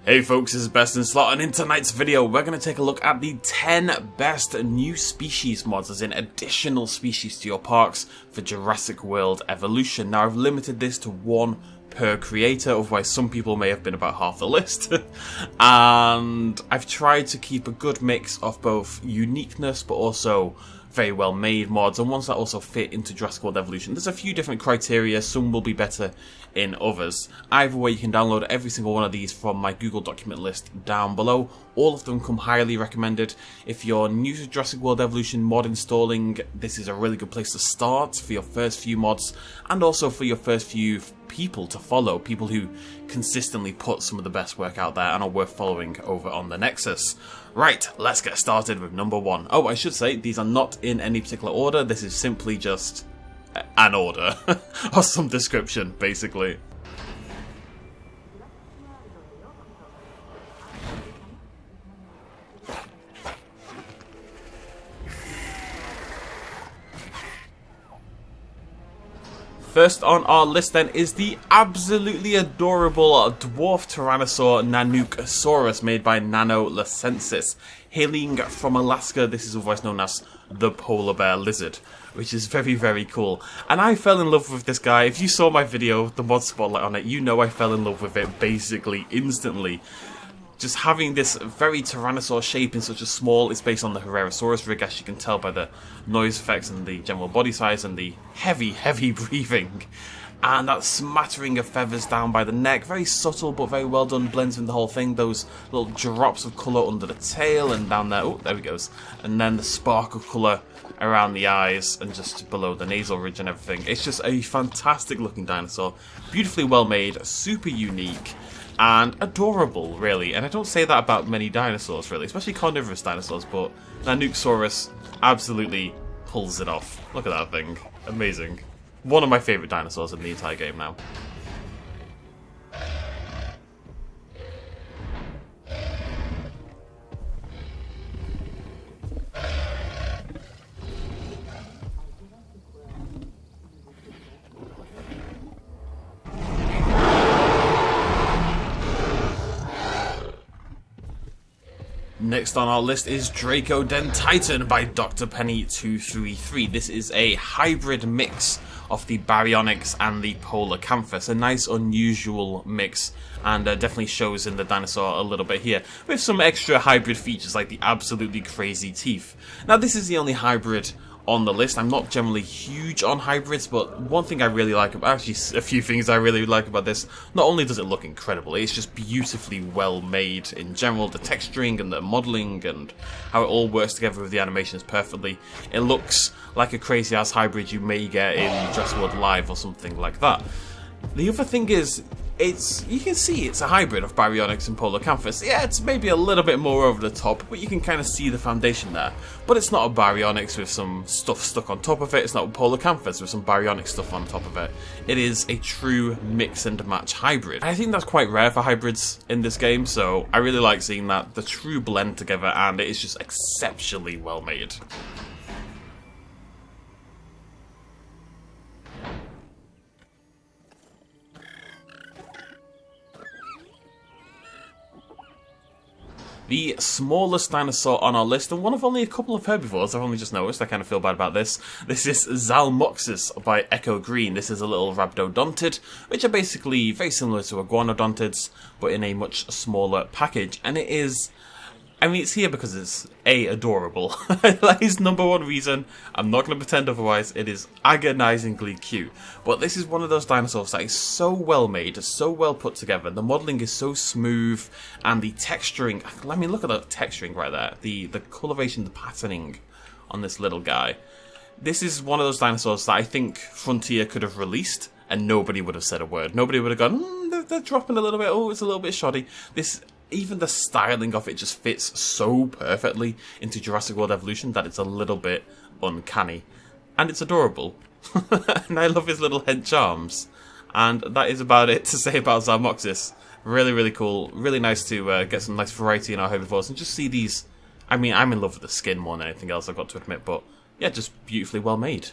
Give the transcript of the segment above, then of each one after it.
Hey folks, this is BestInSlot, and in tonight's video we're going to take a look at the 10 best new species mods, as in additional species to your parks for Jurassic World Evolution. Now I've limited this to one per creator, otherwise some people may have been about half the list. And I've tried to keep a good mix of both uniqueness but also very well made mods, and ones that also fit into Jurassic World Evolution. There's a few different criteria, some will be better in others. Either way, you can download every single one of these from my Google document list down below. All of them come highly recommended. If you're new to Jurassic World Evolution mod installing, this is a really good place to start for your first few mods, and also for your first few people to follow, people who consistently put some of the best work out there and are worth following over on the Nexus. Right, let's get started with number one. Oh, I should say, these are not in any particular order, this is simply just an order, or some description, basically. First on our list then is the absolutely adorable dwarf Tyrannosaur Nanooksaurus, made by Nanolacensis. Hailing from Alaska, this is otherwise known as the polar bear lizard, which is very, very cool. And I fell in love with this guy. If you saw my video, the mod spotlight on it, you know I fell in love with it basically instantly. Just having this very Tyrannosaur shape in such a small, it's based on the Herrerasaurus rig, as you can tell by the noise effects and the general body size and the heavy, heavy breathing. And that smattering of feathers down by the neck, very subtle but very well done, blends in the whole thing. Those little drops of colour under the tail and down there, oh, there he goes. And then the spark of colour around the eyes and just below the nasal ridge and everything. It's just a fantastic looking dinosaur, beautifully well made, super unique, and adorable, really. And I don't say that about many dinosaurs, really, especially carnivorous dinosaurs, but Nanooksaurus absolutely pulls it off. Look at that thing. Amazing. One of my favourite dinosaurs in the entire game now. Next on our list is Dracoden by Dr. Penny 233. This is a hybrid mix of the Baryonyx and the Polacanthus. A nice unusual mix, and definitely shows in the dinosaur a little bit here, with some extra hybrid features like the absolutely crazy teeth. Now this is the only hybrid on the list. I'm not generally huge on hybrids, but one thing I really like about, actually a few things I really like about this, not only does it look incredible, it's just beautifully well made in general. The texturing and the modelling and how it all works together with the animations perfectly. It looks like a crazy ass hybrid you may get in Jurassic World Live or something like that. The other thing is, you can see it's a hybrid of Baryonyx and Polacanthus. Yeah, it's maybe a little bit more over the top, but you can kind of see the foundation there. But it's not a Baryonyx with some stuff stuck on top of it. It's not a Polacanthus with some Baryonyx stuff on top of it. It is a true mix and match hybrid. I think that's quite rare for hybrids in this game, so I really like seeing that, the true blend together, and it is just exceptionally well made. The smallest dinosaur on our list, and one of only a couple of herbivores I've only just noticed, I kind of feel bad about this. This is Zalmoxis by Echo Green. This is a little rhabdodontid, which are basically very similar to iguanodontids, but in a much smaller package. And it is, I mean, it's here because it's adorable. That is number one reason. I'm not going to pretend otherwise. It is agonizingly cute. But this is one of those dinosaurs that is so well made, so well put together. The modelling is so smooth, and the texturing, I mean, look at the texturing right there. The coloration, the patterning on this little guy. This is one of those dinosaurs that I think Frontier could have released and nobody would have said a word. Nobody would have gone, they're dropping a little bit, oh, it's a little bit shoddy. Even the styling of it just fits so perfectly into Jurassic World Evolution that it's a little bit uncanny. And it's adorable. And I love his little head charms. And that is about it to say about Zalmoxis. Really, really cool. Really nice to get some nice variety in our herbivores and just see these. I mean, I'm in love with the skin more than anything else, I've got to admit, but yeah, just beautifully well made.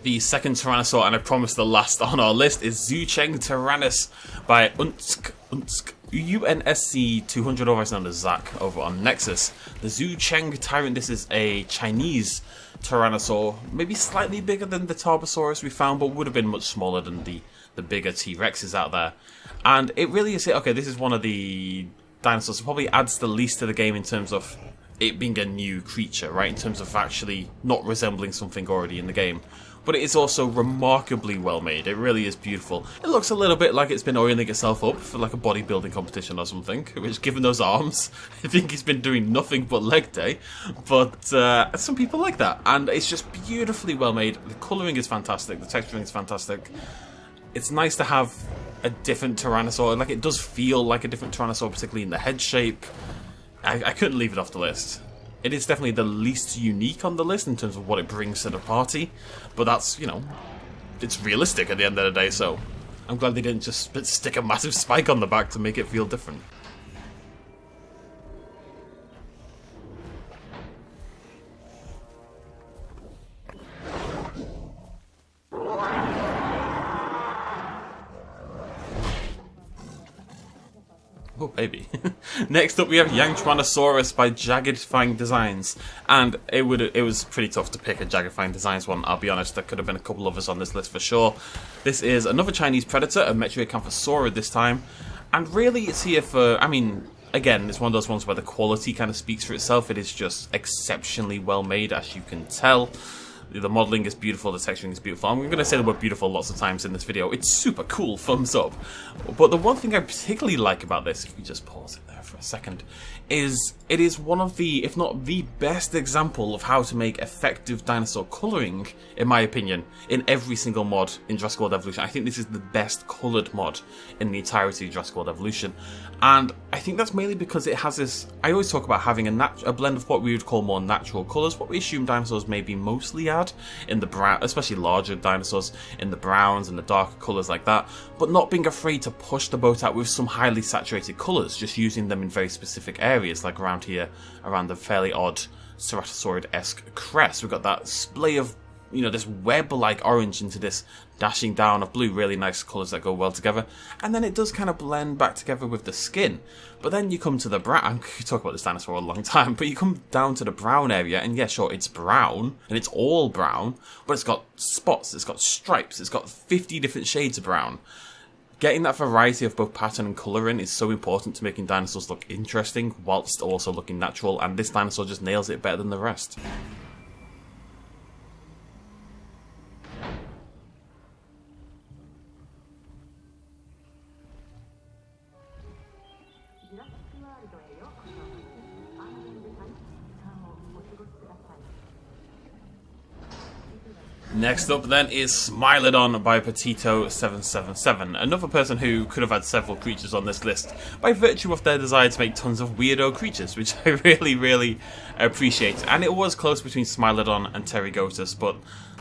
The second Tyrannosaur, and I promise the last on our list, is Zucheng Tyrannus by UNSC 200, otherwise known as Zach, over on Nexus. The Zucheng Tyrant, this is a Chinese Tyrannosaur, maybe slightly bigger than the Tarbosaurus we found, but would have been much smaller than the bigger T-Rexes out there. And it really is, okay, this is one of the dinosaurs that probably adds the least to the game in terms of it being a new creature, right? In terms of actually not resembling something already in the game. But it is also remarkably well made. It really is beautiful. It looks a little bit like it's been oiling itself up for like a bodybuilding competition or something, which, given those arms, I think it's been doing nothing but leg day. But some people like that, and it's just beautifully well made. The colouring is fantastic, the texturing is fantastic. It's nice to have a different Tyrannosaur. Like, it does feel like a different Tyrannosaur, particularly in the head shape. I couldn't leave it off the list. It is definitely the least unique on the list in terms of what it brings to the party, but that's, you know, it's realistic at the end of the day, so I'm glad they didn't just stick a massive spike on the back to make it feel different. Oh, baby. Next up, we have Young Tronosaurus by Jagged Fang Designs. And it was pretty tough to pick a Jagged Fang Designs one, I'll be honest. There could have been a couple others on this list for sure. This is another Chinese predator, a Metriacanthosaurus this time. And really, it's here for, I mean, again, it's one of those ones where the quality kind of speaks for itself. It is just exceptionally well made, as you can tell. The modelling is beautiful, the texturing is beautiful. I'm going to say the word beautiful lots of times in this video. It's super cool, thumbs up. But the one thing I particularly like about this, if we just pause it there for a second, is it is one of the, if not the best example of how to make effective dinosaur colouring, in my opinion, in every single mod in Jurassic World Evolution. I think this is the best coloured mod in the entirety of Jurassic World Evolution. And I think that's mainly because it has this, I always talk about having a blend of what we would call more natural colours, what we assume dinosaurs maybe mostly add in the brown, especially larger dinosaurs, in the browns and the darker colours like that, but not being afraid to push the boat out with some highly saturated colours, just using them in very specific areas, like around here, around the fairly odd Ceratosaurus-esque crest. We've got that splay of, you know, this web-like orange into this dashing down of blue, really nice colours that go well together. And then it does kind of blend back together with the skin. But then you come to the brown, I could talk about this dinosaur for a long time, but you come down to the brown area, and yeah, sure, it's brown, and it's all brown, but it's got spots, it's got stripes, it's got 50 different shades of brown. Getting that variety of both pattern and colouring is so important to making dinosaurs look interesting, whilst also looking natural, and this dinosaur just nails it better than the rest. Next up then is Smilodon by Petito777, another person who could have had several creatures on this list by virtue of their desire to make tons of weirdo creatures, which I really appreciate. And it was close between Smilodon and Pterygotus, but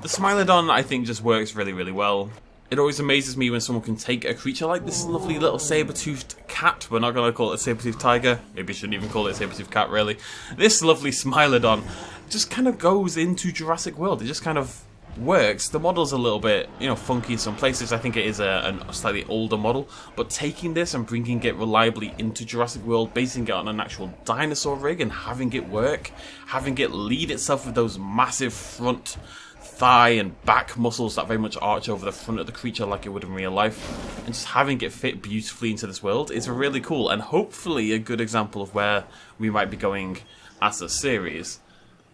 the Smilodon I think just works really well. It always amazes me when someone can take a creature like this lovely little saber-toothed cat. We're not going to call it a saber-toothed tiger. Maybe I shouldn't even call it a saber-toothed cat, really. This lovely Smilodon just kind of goes into Jurassic World. It just kind of works. The model's a little bit, you know, funky in some places. I think it is a slightly older model, but taking this and bringing it reliably into Jurassic World, basing it on an actual dinosaur rig and having it work, having it lead itself with those massive front thigh and back muscles that very much arch over the front of the creature like it would in real life, and just having it fit beautifully into this world is really cool, and hopefully a good example of where we might be going as a series.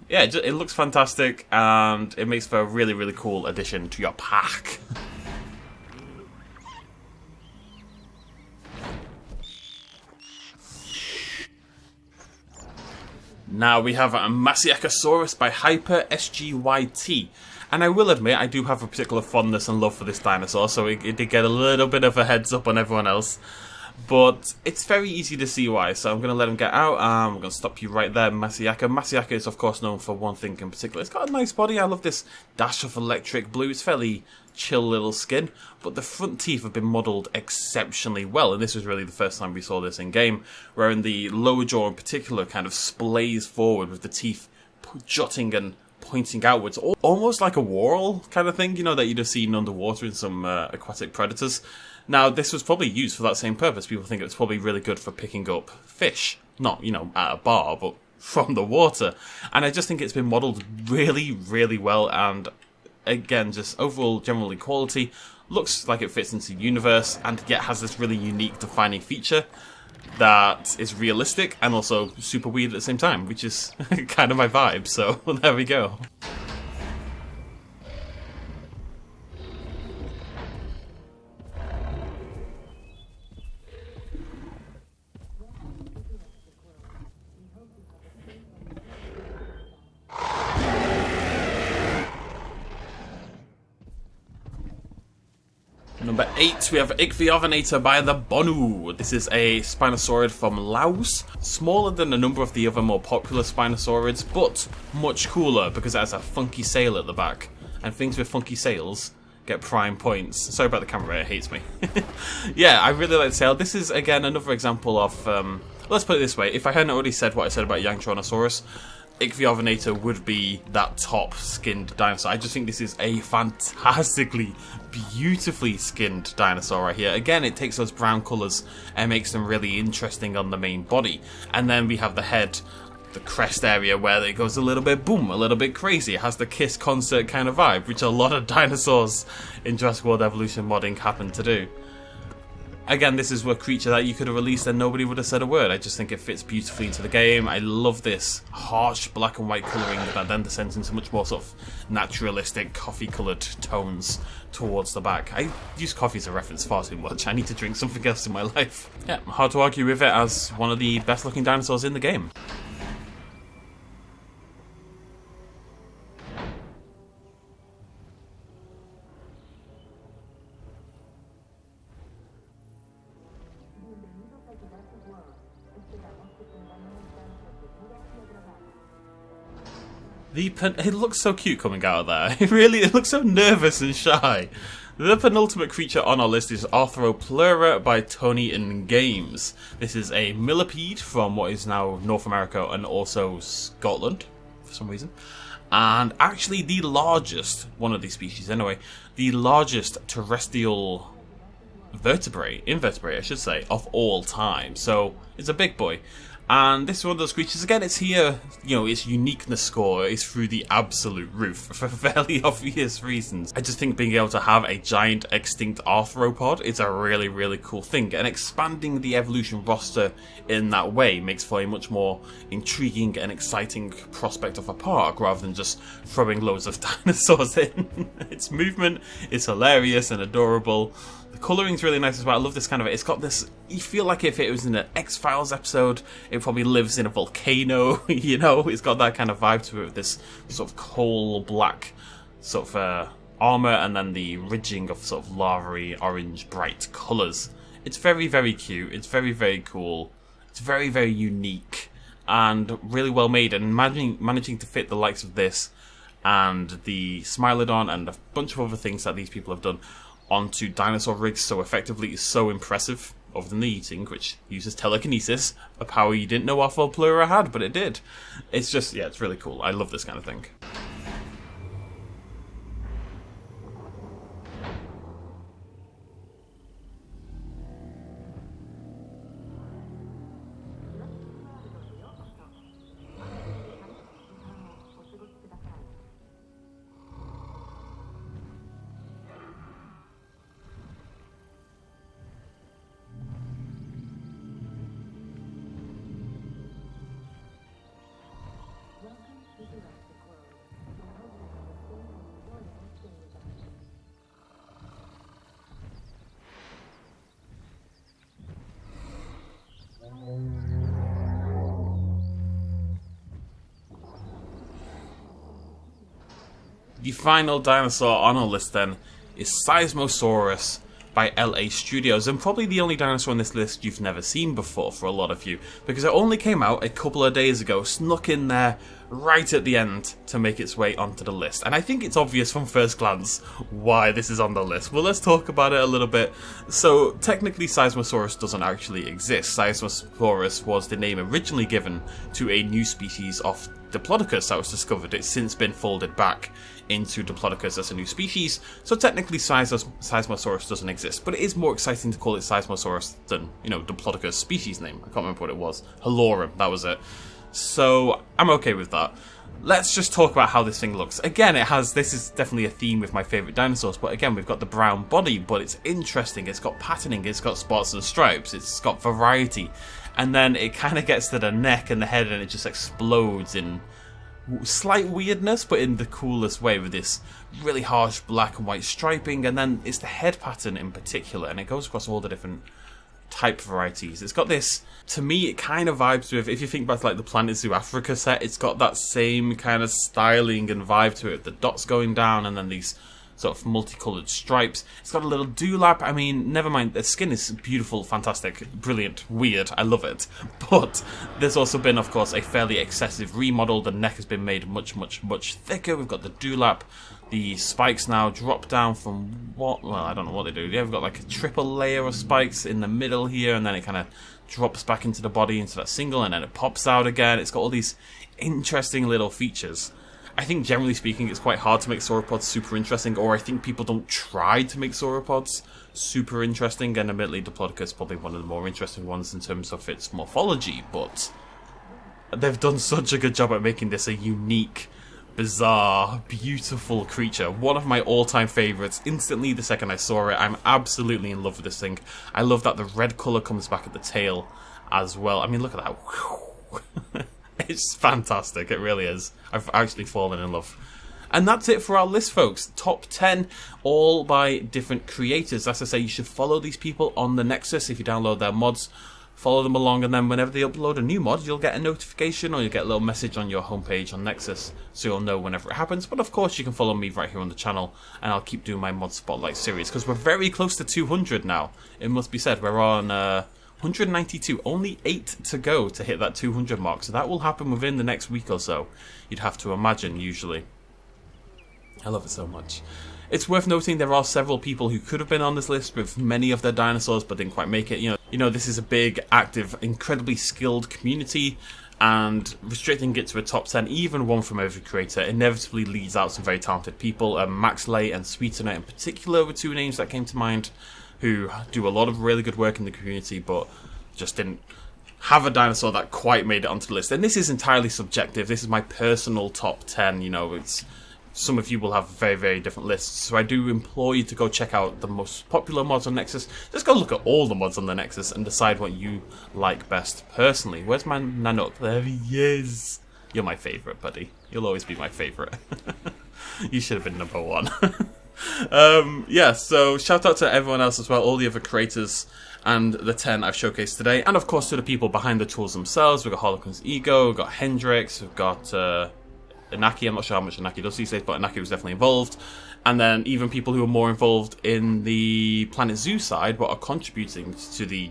Yeah, it looks fantastic, and it makes for a really cool addition to your pack. Now we have a Masiacosaurus by Hyper SGYT. And I will admit, I do have a particular fondness and love for this dinosaur, so it did get a little bit of a heads up on everyone else. But it's very easy to see why, so I'm going to let him get out. We're going to stop you right there, Masiaka. Masiaka is, of course, known for one thing in particular. It's got a nice body. I love this dash of electric blue. It's fairly chill little skin, but the front teeth have been modelled exceptionally well, and this was really the first time we saw this in-game, wherein the lower jaw in particular kind of splays forward with the teeth jutting and pointing outwards, almost like a whorl kind of thing, you know, that you'd have seen underwater in some aquatic predators. Now, this was probably used for that same purpose. People think it's probably really good for picking up fish. Not, you know, at a bar, but from the water. And I just think it's been modelled really, really well. And again, just overall general quality. Looks like it fits into the universe, and yet has this really unique defining feature that is realistic and also super weird at the same time, which is kind of my vibe. So there we go. Number 8, we have Ichthyovenator by the Bonu. This is a Spinosaurid from Laos. Smaller than a number of the other more popular Spinosaurids, but much cooler because it has a funky sail at the back. And things with funky sails get prime points. Sorry about the camera, it hates me. Yeah, I really like the sail. This is, again, another example of... let's put it this way. If I hadn't already said what I said about young Tronosaurus, Ichthyovenator would be that top skinned dinosaur. I just think this is a fantastically, beautifully skinned dinosaur right here. Again, it takes those brown colours and makes them really interesting on the main body. And then we have the head, the crest area where it goes a little bit boom, a little bit crazy. It has the Kiss concert kind of vibe, which a lot of dinosaurs in Jurassic World Evolution modding happen to do. Again, this is a creature that you could have released and nobody would have said a word. I just think it fits beautifully into the game. I love this harsh black and white colouring that then descends into much more sort of naturalistic coffee-coloured tones towards the back. I use coffee as a reference far too much. I need to drink something else in my life. Yeah, hard to argue with it as one of the best-looking dinosaurs in the game. It looks so cute coming out of there. It looks so nervous and shy. The penultimate creature on our list is Arthropleura by Tony and Games. This is a millipede from what is now North America and also Scotland, for some reason. And actually the largest, one of these species anyway, the largest terrestrial invertebrate I should say, of all time. So it's a big boy. And this is one of those creatures, again, it's here, you know, its uniqueness score is through the absolute roof for fairly obvious reasons. I just think being able to have a giant extinct arthropod is a really, really cool thing. And expanding the evolution roster in that way makes for a much more intriguing and exciting prospect of a park rather than just throwing loads of dinosaurs in. Its movement is hilarious and adorable. The colouring's really nice as well. I love this kind of... It's got this... You feel like if it was in an X-Files episode, it probably lives in a volcano, you know? It's got that kind of vibe to it with this sort of coal black sort of armour and then the ridging of sort of lavary orange bright colours. It's very, very cute. It's very, very cool. It's very, very unique and really well made. And managing to fit the likes of this and the Smilodon and a bunch of other things that these people have done onto dinosaur rigs so effectively is so impressive, other than the eating, which uses telekinesis, a power you didn't know Arthropleura had, but it did. It's just, yeah, it's really cool. I love this kind of thing. The final dinosaur on our list then is Seismosaurus by LA Studios, and probably the only dinosaur on this list you've never seen before for a lot of you, because it only came out a couple of days ago, snuck in there right at the end to make its way onto the list. And I think it's obvious from first glance why this is on the list. Well, let's talk about it a little bit. So, technically, Seismosaurus doesn't actually exist. Seismosaurus was the name originally given to a new species of Diplodocus that was discovered. It's since been folded back into Diplodocus as a new species, so technically Seismosaurus doesn't exist, but it is more exciting to call it Seismosaurus than, you know, Diplodocus species name. I can't remember what it was. Hallorum, that was it. So, I'm okay with that. Let's just talk about how this thing looks. Again, this is definitely a theme with my favourite dinosaurs, but again, we've got the brown body, but it's interesting, it's got patterning, it's got spots and stripes, it's got variety, and then it kind of gets to the neck and the head and it just explodes in slight weirdness, but in the coolest way, with this really harsh black and white striping, and then it's the head pattern in particular, and it goes across all the different type varieties. It's got this, to me, it kind of vibes with, if you think back to like the Planet Zoo Africa set, it's got that same kind of styling and vibe to it, the dots going down and then these sort of multicolored stripes. It's got a little dewlap. I mean, never mind, the skin is beautiful, fantastic, brilliant, weird, I love it. But there's also been, of course, a fairly excessive remodel. The neck has been made much thicker. We've got the dewlap. The spikes now drop down from what? Well, I don't know what they do. Yeah, we've got like a triple layer of spikes in the middle here, and then it kind of drops back into the body, into that single, and then it pops out again. It's got all these interesting little features. I think, generally speaking, it's quite hard to make sauropods super interesting, or I think people don't try to make sauropods super interesting, and admittedly, Diplodocus is probably one of the more interesting ones in terms of its morphology, but they've done such a good job at making this a unique, bizarre, beautiful creature. One of my all-time favourites. Instantly, the second I saw it, I'm absolutely in love with this thing. I love that the red colour comes back at the tail as well. I mean, look at that. It's fantastic, it really is. I've actually fallen in love. And that's it for our list, folks. Top 10, all by different creators. As I say, you should follow these people on the Nexus if you download their mods. Follow them along, and then whenever they upload a new mod, you'll get a notification or you'll get a little message on your homepage on Nexus, so you'll know whenever it happens. But of course, you can follow me right here on the channel, and I'll keep doing my mod spotlight series, because we're very close to 200 now. It must be said, we're on 192, only 8 to go to hit that 200 mark, so that will happen within the next week or so, you'd have to imagine, usually. I love it so much. It's worth noting there are several people who could have been on this list with many of their dinosaurs but didn't quite make it. You know, this is a big, active, incredibly skilled community, and restricting it to a top 10, even one from every creator, inevitably leads out some very talented people. Maxley and Sweetener in particular were two names that came to mind, who do a lot of really good work in the community, but just didn't have a dinosaur that quite made it onto the list. And this is entirely subjective. This is my personal top 10, you know, it's... Some of you will have very, very different lists, so I do implore you to go check out the most popular mods on Nexus. Just go look at all the mods on the Nexus and decide what you like best personally. Where's my Nanook? There he is. You're my favourite, buddy. You'll always be my favourite. You should have been number 1. Yeah, so shout out to everyone else as well, all the other creators and the 10 I've showcased today. And of course to the people behind the tools themselves. We've got Holocaust Ego, we've got Hendrix, we've got... Inaki, I'm not sure how much Inaki does these days, but Inaki was definitely involved. And then even people who are more involved in the Planet Zoo side, but are contributing to the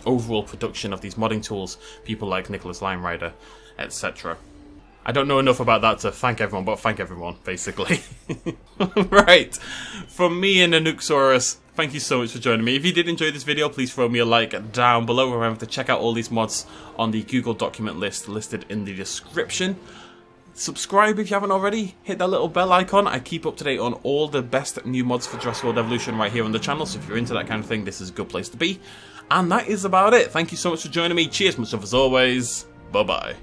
overall production of these modding tools, people like Nicholas Limerider, etc. I don't know enough about that to thank everyone, but thank everyone, basically. Right, from me and Nexusmods, thank you so much for joining me. If you did enjoy this video, please throw me a like down below. Remember to check out all these mods on the Google document list listed in the description. Subscribe if you haven't already, hit that little bell icon. I keep up to date on all the best new mods for Jurassic World Evolution right here on the channel, so if you're into that kind of thing, this is a good place to be. And that is about it. Thank you so much for joining me. Cheers, much love as always. Bye-bye.